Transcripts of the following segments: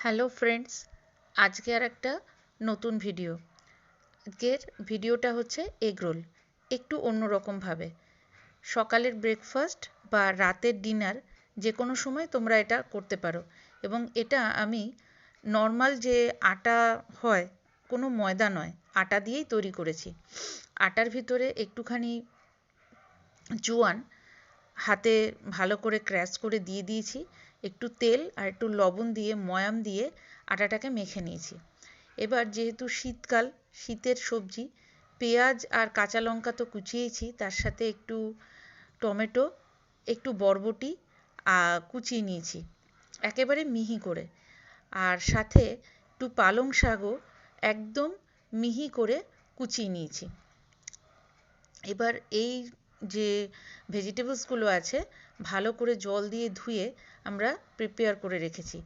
Hello friends, আজকে আর একটা নতুন ভিডিও। আজকের ভিডিওটা হচ্ছে এগ রোল, একটু অন্যরকমভাবে। সকালের ব্রেকফাস্ট বা রাতের ডিনার যে কোনো সময় তোমরা এটা করতে পারো। এবং এটা আমি নর্মাল যে আটা হয়, কোনো ময়দা নয়, আটা দিয়েই তৈরি করেছি। আটার ভিতরে একটুখানি জোয়ান হাতে ভালো করে ক্র্যাশ করে দিয়ে দিয়েছি, একটু তেল আর একটু লবণ দিয়ে ময়াম দিয়ে আটাটাকে মেখে নিয়েছি। এবার যেহেতু শীতকাল, শীতের সবজি, পেঁয়াজ আর কাঁচা লঙ্কা তো কুচিয়েছি, তার সাথে একটু টমেটো, একটু বরবটি কুচিয়ে নিয়েছি একেবারে মিহি করে, আর সাথে একটু পালং শাকও একদম মিহি করে কুচিয়ে নিয়েছি। এবার এই যে ভেজিটেবলসগুলো আছে ভালো করে জল দিয়ে ধুয়ে আমরা প্রিপেয়ার করে রেখেছি।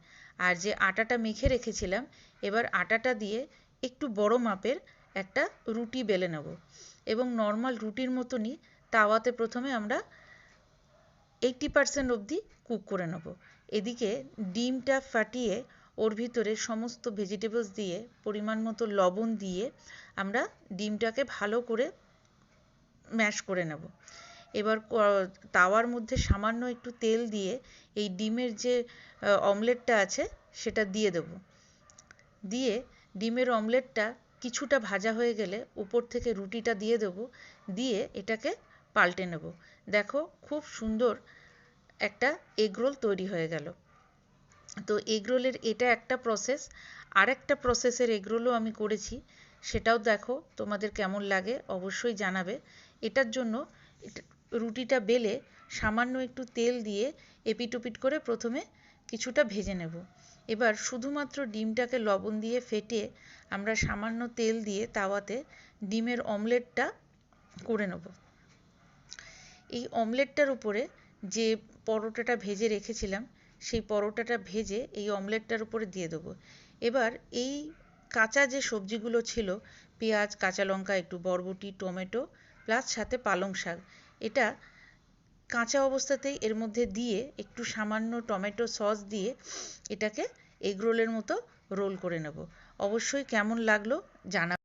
আর যে আটাটা মেখে রেখেছিলাম, এবার আটাটা দিয়ে একটু বড় মাপের একটা রুটি বেলে নেব এবং নর্মাল রুটির মতনই তাওয়াতে প্রথমে আমরা 80% অবধি কুক করে নেব। এদিকে ডিমটা ফাটিয়ে ওর ভিতরে সমস্ত ভেজিটেবলস দিয়ে পরিমাণ মতো লবণ দিয়ে আমরা ডিমটাকে ভালো করে ম্যাশ করে নেব। এবার তাওয়ার মধ্যে সামান্য একটু তেল দিয়ে এই ডিমের যে অমলেটটা আছে সেটা দিয়ে দেব। দিয়ে ডিমের অমলেটটা কিছুটা ভাজা হয়ে গেলে উপর থেকে রুটিটা দিয়ে দেব, দিয়ে এটাকে পাল্টে নেব। দেখো, খুব সুন্দর একটা এগরোল তৈরি হয়ে গেল। তো এগরোলের এটা একটা প্রসেস। আর একটা প্রসেসের এগরোলও আমি করেছি, সেটাও দেখো, তোমাদের কেমন লাগে অবশ্যই জানাবে। এটার জন্য রুটিটা বেলে সামান্য একটু তেল দিয়ে এপিট ওপিট করে প্রথমে কিছুটা ভেজে নেব। এবার শুধুমাত্র ডিমটাকে লবণ দিয়ে ফেটে আমরা সামান্য তেল দিয়ে তাওয়াতে ডিমের অমলেটটা করে নেব। এই অমলেটটার উপরে যে পরোটাটা ভেজে রেখেছিলাম, সেই পরোটাটা ভেজে এই অমলেটটার উপরে দিয়ে দেবো। এবার এই কাঁচা যে সবজিগুলো ছিল, পেঁয়াজ, কাঁচা লঙ্কা, একটু বরবটি, টমেটো প্লাস সাথে পালং শাক, এটা কাঁচা অবস্থাতেই এর মধ্যে দিয়ে একটু সামান্য টমেটো সস দিয়ে এটাকে এগরোলের মতো রোল করে নেব। অবশ্যই কেমন লাগলো জানাবে।